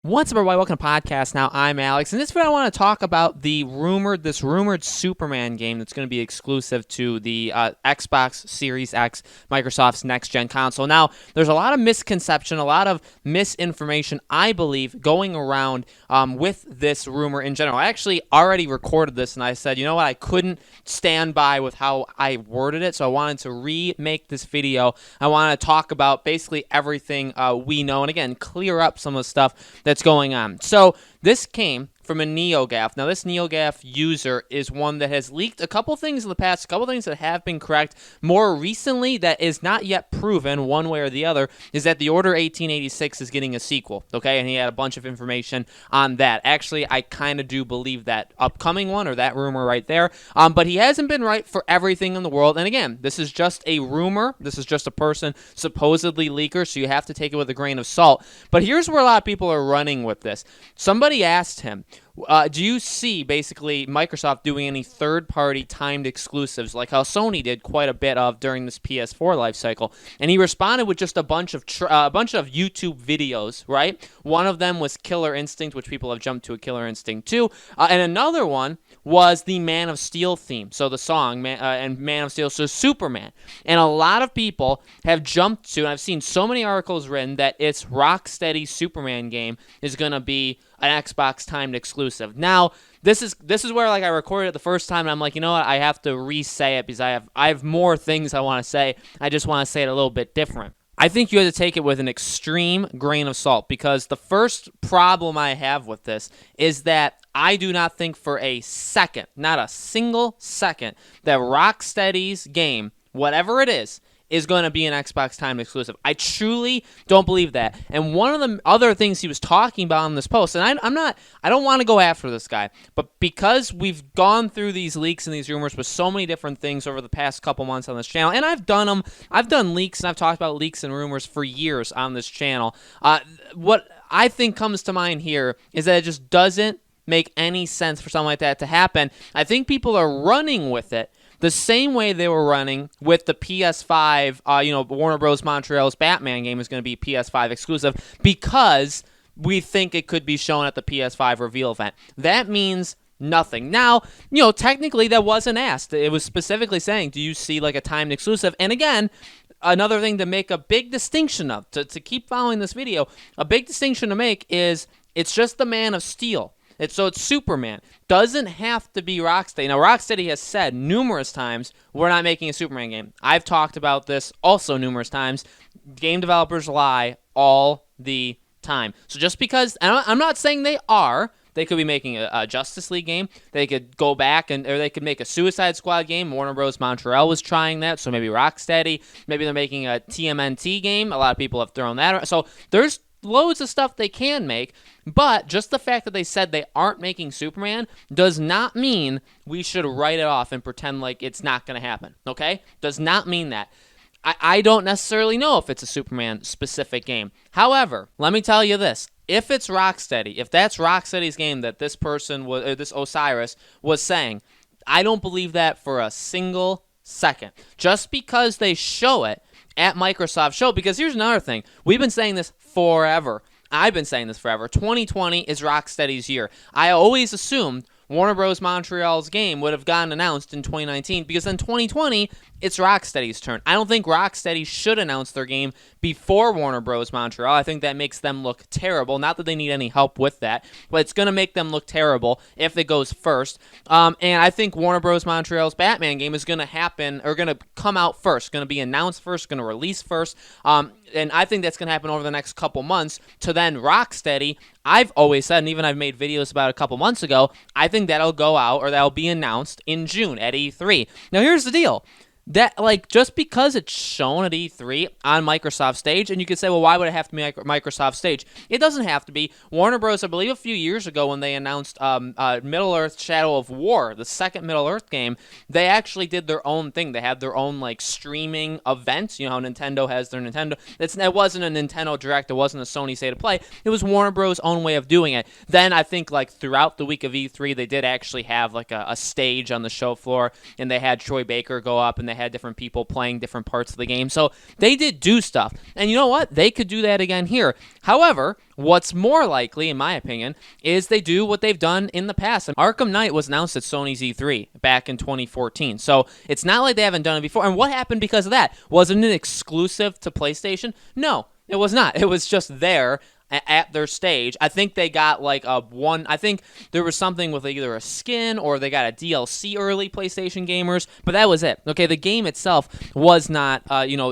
What's up, everybody? Welcome to podcast. Now, I'm Alex, and this video I want to talk about this rumored Superman game that's going to be exclusive to the Xbox Series X, Microsoft's next-gen console. Now, there's a lot of misconception, a lot of misinformation, I believe, going around with this rumor in general. I actually already recorded this, and I said, you know what, I couldn't stand by with how I worded it, so I wanted to remake this video. I want to talk about basically everything we know, and again, clear up some of the stuff that's going on. So this came from a NeoGAF. Now, this NeoGAF user is one that has leaked a couple things in the past, a couple things that have been correct. More recently, that is not yet proven one way or the other, is that the Order 1886 is getting a sequel, okay? And he had a bunch of information on that. Actually, I kind of do believe that upcoming one, or that rumor right there, but he hasn't been right for everything in the world. And again, this is just a rumor. This is just a person supposedly leaker, so you have to take it with a grain of salt. But here's where a lot of people are running with this. Somebody asked him, do you see basically Microsoft doing any third-party timed exclusives like how Sony did quite a bit of during this PS4 life cycle? And he responded with just a bunch of YouTube videos, right? One of them was Killer Instinct, which people have jumped to a Killer Instinct 2, and another one was the Man of Steel theme, so the song and Man of Steel, so Superman. And a lot of people have jumped to, and I've seen so many articles written that its Rocksteady Superman game is going to be an Xbox timed exclusive. Now, this is where I recorded it the first time, and I'm like, you know what, I have to re-say it because I have more things I want to say. I just want to say it a little bit different. I think you have to take it with an extreme grain of salt, because the first problem I have with this is that I do not think for a second, not a single second, that Rocksteady's game, whatever it is going to be an Xbox timed exclusive. I truly don't believe that. And one of the other things he was talking about in this post, and I don't want to go after this guy, but because we've gone through these leaks and these rumors with so many different things over the past couple months on this channel, and I've done leaks, and I've talked about leaks and rumors for years on this channel. What I think comes to mind here is that it just doesn't make any sense for something like that to happen. I think people are running with it the same way they were running with the PS5, Warner Bros. Montreal's Batman game is going to be PS5 exclusive because we think it could be shown at the PS5 reveal event. That means nothing. Now, technically that wasn't asked. It was specifically saying, do you see like a timed exclusive? And again, another thing to make a big distinction of, to keep following this video, a big distinction to make is it's just the Man of Steel. So it's Superman. Doesn't have to be Rocksteady. Now, Rocksteady has said numerous times, we're not making a Superman game. I've talked about this also numerous times. Game developers lie all the time. So just because, and I'm not saying they are, they could be making a Justice League game. They could go back or they could make a Suicide Squad game. Warner Bros. Montreal was trying that, so maybe Rocksteady. Maybe they're making a TMNT game. A lot of people have thrown that. So there's loads of stuff they can make, but just the fact that they said they aren't making Superman does not mean we should write it off and pretend like it's not going to happen, okay? Does not mean that. I don't necessarily know if it's a Superman-specific game. However, let me tell you this. If it's Rocksteady, if that's Rocksteady's game that this person, this Osiris, was saying, I don't believe that for a single second. Just because they show it at Microsoft Show, because here's another thing. We've been saying this forever. I've been saying this forever. 2020 is Rocksteady's year. I always assumed Warner Bros. Montreal's game would have gotten announced in 2019 because in 2020, it's Rocksteady's turn. I don't think Rocksteady should announce their game before Warner Bros. Montreal. I think that makes them look terrible. Not that they need any help with that, but it's going to make them look terrible if it goes first. And I think Warner Bros. Montreal's Batman game is going to happen, or going to come out first, going to be announced first, going to release first. And I think that's going to happen over the next couple months. To then Rocksteady, I've always said, and even I've made videos about it a couple months ago, I think that'll go out, or that'll be announced in June at E3. Now, here's the deal. That, just because it's shown at E3 on Microsoft stage, and you could say, well, why would it have to be Microsoft stage? It doesn't have to be. Warner Bros., I believe a few years ago when they announced Middle-earth Shadow of War, the second Middle-earth game, they actually did their own thing. They had their own, streaming event. You know how Nintendo has their Nintendo. It wasn't a Nintendo Direct. It wasn't a Sony State of Play. It was Warner Bros' own way of doing it. Then I think, throughout the week of E3, they did actually have, a stage on the show floor, and they had Troy Baker go up, and they had different people playing different parts of the game. So they did do stuff. And you know what? They could do that again here. However, what's more likely, in my opinion, is they do what they've done in the past. And Arkham Knight was announced at Sony's E3 back in 2014. So it's not like they haven't done it before. And what happened because of that? Wasn't it exclusive to PlayStation? No, it was not. It was just there at their stage. I think they got like I think there was something with either a skin or they got a DLC early, PlayStation gamers, but that was it. Okay, the game itself was not,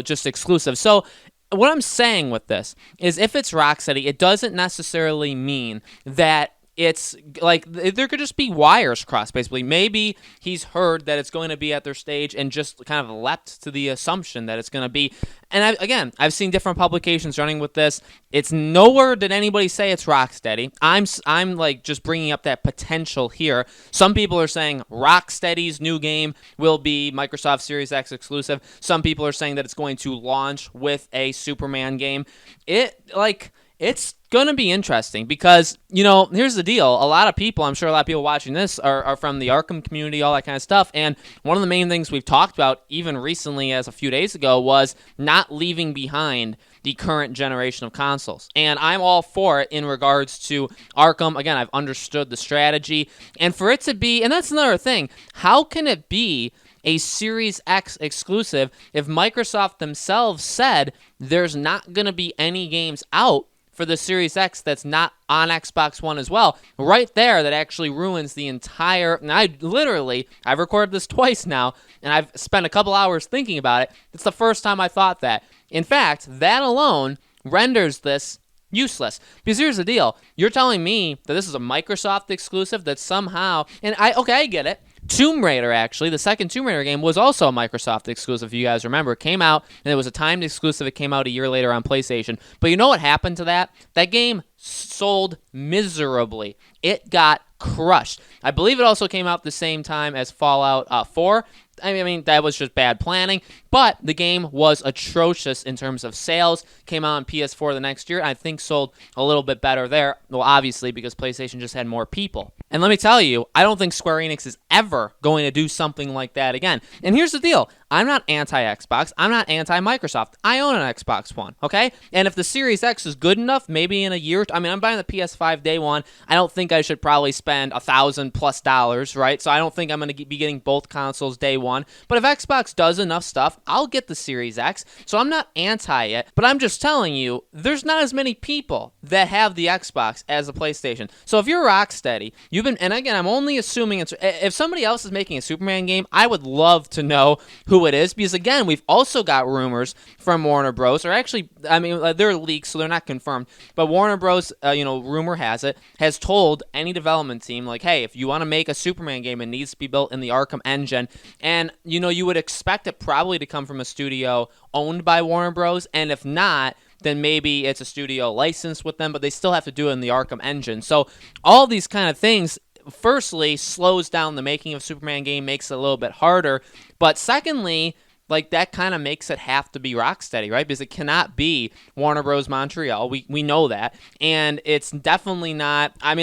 just exclusive. So what I'm saying with this is if it's Rocksteady, it doesn't necessarily mean that it's like there could just be wires crossed, basically. Maybe he's heard that it's going to be at their stage and just kind of leapt to the assumption that it's going to be. And I've seen different publications running with this. It's nowhere did anybody say it's Rocksteady. I'm like just bringing up that potential here. Some people are saying Rocksteady's new game will be Microsoft Series X exclusive. Some people are saying that it's going to launch with a Superman game. It's going to be interesting because, here's the deal. A lot of people watching this are from the Arkham community, all that kind of stuff. And one of the main things we've talked about even recently as a few days ago was not leaving behind the current generation of consoles. And I'm all for it in regards to Arkham. Again, I've understood the strategy. And for it to be, and that's another thing, how can it be a Series X exclusive if Microsoft themselves said there's not going to be any games out for the Series X that's not on Xbox One as well? Right there, that actually ruins the entire... And I've recorded this twice now, and I've spent a couple hours thinking about it. It's the first time I thought that. In fact, that alone renders this useless. Because here's the deal. You're telling me that this is a Microsoft exclusive that somehow... And I get it. Tomb Raider, actually, the second Tomb Raider game was also a Microsoft exclusive, if you guys remember. It came out, and it was a timed exclusive. It came out a year later on PlayStation. But you know what happened to that? That game sold miserably. It got crushed. I believe it also came out the same time as Fallout 4. I mean, that was just bad planning, but the game was atrocious in terms of sales. Came out on PS4 the next year. I think sold a little bit better there. Well, obviously, because PlayStation just had more people. And let me tell you, I don't think Square Enix is ever going to do something like that again. And here's the deal. I'm not anti-Xbox. I'm not anti-Microsoft. I own an Xbox One, okay? And if the Series X is good enough, maybe in a year... I'm buying the PS5 day one. I don't think I should probably spend $1,000+, right? So I don't think I'm going to be getting both consoles day one. But if Xbox does enough stuff, I'll get the Series X. So I'm not anti it, but I'm just telling you, there's not as many people that have the Xbox as the PlayStation. So if you're Rocksteady, and again, I'm only assuming if somebody else is making a Superman game, I would love to know who it is, because again, we've also got rumors from Warner Bros. Or actually, they're leaks, so they're not confirmed. But Warner Bros. Rumor has it, has told any development team, like, hey, if you want to make a Superman game, it needs to be built in the Arkham engine. And you would expect it probably to come from a studio owned by Warner Bros. And if not, then maybe it's a studio licensed with them, but they still have to do it in the Arkham engine. So all these kind of things, firstly, slows down the making of Superman game, makes it a little bit harder. But secondly, that kind of makes it have to be Rocksteady, right? Because it cannot be Warner Bros. Montreal. We know that. And it's definitely not... I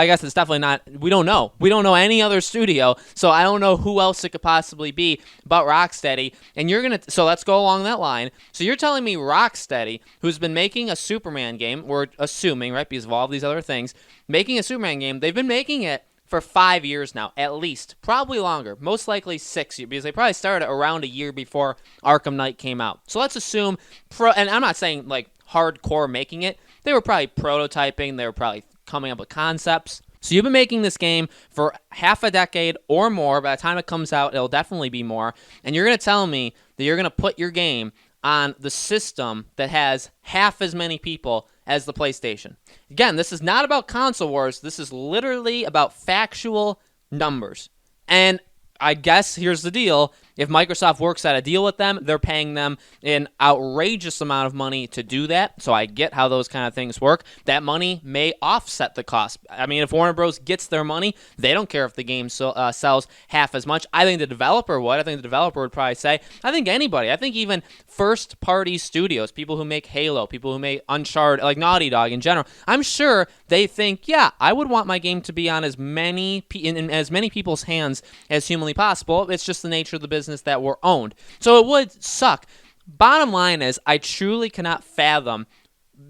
guess it's definitely not... We don't know. We don't know any other studio, so I don't know who else it could possibly be but Rocksteady. And you're going to... So let's go along that line. So you're telling me Rocksteady, who's been making a Superman game, we're assuming, right, because of all of these other things, making a Superman game, they've been making it for 5 years now, at least. Probably longer. Most likely 6 years, because they probably started around a year before Arkham Knight came out. So let's assume, and I'm not saying hardcore making it, they were probably prototyping, they were probably coming up with concepts. So you've been making this game for half a decade or more. By the time it comes out, it'll definitely be more. And you're going to tell me that you're going to put your game on the system that has half as many people as the PlayStation. Again, this is not about console wars. This is literally about factual numbers. And I guess here's the deal. If Microsoft works out a deal with them, they're paying them an outrageous amount of money to do that. So I get how those kind of things work. That money may offset the cost. If Warner Bros. Gets their money, they don't care if the game sells half as much. I think the developer would. I think the developer would probably say, I think anybody. I think even first-party studios, people who make Halo, people who make Uncharted, like Naughty Dog in general, I'm sure they think, yeah, I would want my game to be on in as many people's hands as humanly possible. It's just the nature of the business business that were owned. So it would suck. Bottom line is, I truly cannot fathom,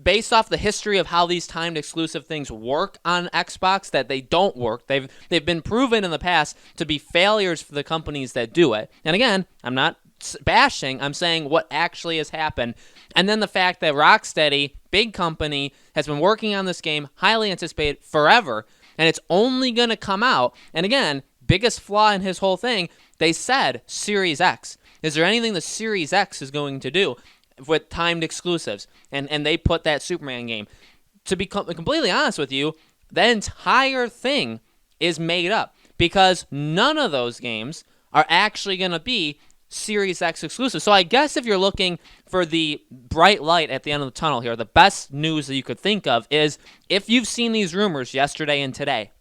based off the history of how these timed exclusive things work on Xbox, that they don't work. They've been proven in the past to be failures for the companies that do it. And again, I'm not bashing, I'm saying what actually has happened. And then the fact that Rocksteady, big company, has been working on this game, highly anticipated, forever, and it's only going to come out. And again, biggest flaw in his whole thing, they said Series X. Is there anything the Series X is going to do with timed exclusives? And they put that Superman game. To be completely honest with you, the entire thing is made up, because none of those games are actually going to be Series X exclusive. So I guess if you're looking for the bright light at the end of the tunnel here, the best news that you could think of is, if you've seen these rumors yesterday and today,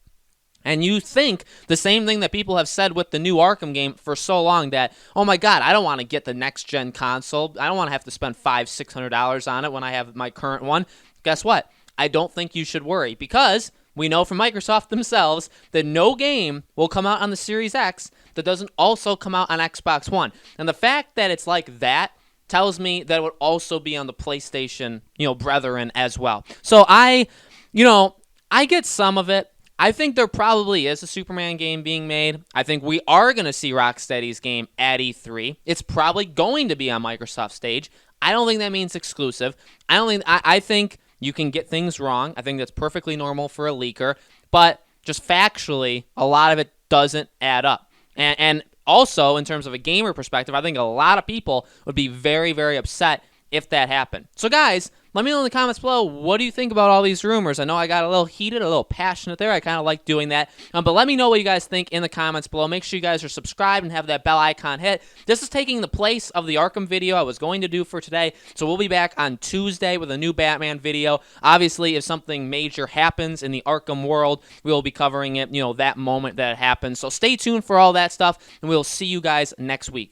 and you think the same thing that people have said with the new Arkham game for so long, that, oh my God, I don't want to get the next-gen console. I don't want to have to spend $500-$600 on it when I have my current one. Guess what? I don't think you should worry, because we know from Microsoft themselves that no game will come out on the Series X that doesn't also come out on Xbox One. And the fact that it's like that tells me that it would also be on the PlayStation, brethren as well. So I get some of it. I think there probably is a Superman game being made. I think we are going to see Rocksteady's game at E3. It's probably going to be on Microsoft stage. I don't think that means exclusive. I think you can get things wrong. I think that's perfectly normal for a leaker. But just factually, a lot of it doesn't add up. And also, in terms of a gamer perspective, I think a lot of people would be very, very upset if that happened. So guys, let me know in the comments below, what do you think about all these rumors? I know I got a little heated, a little passionate there. I kind of like doing that. But let me know what you guys think in the comments below. Make sure you guys are subscribed and have that bell icon hit. This is taking the place of the Arkham video I was going to do for today. So we'll be back on Tuesday with a new Batman video. Obviously, if something major happens in the Arkham world, we will be covering it, that moment that it happens. So stay tuned for all that stuff, and we'll see you guys next week.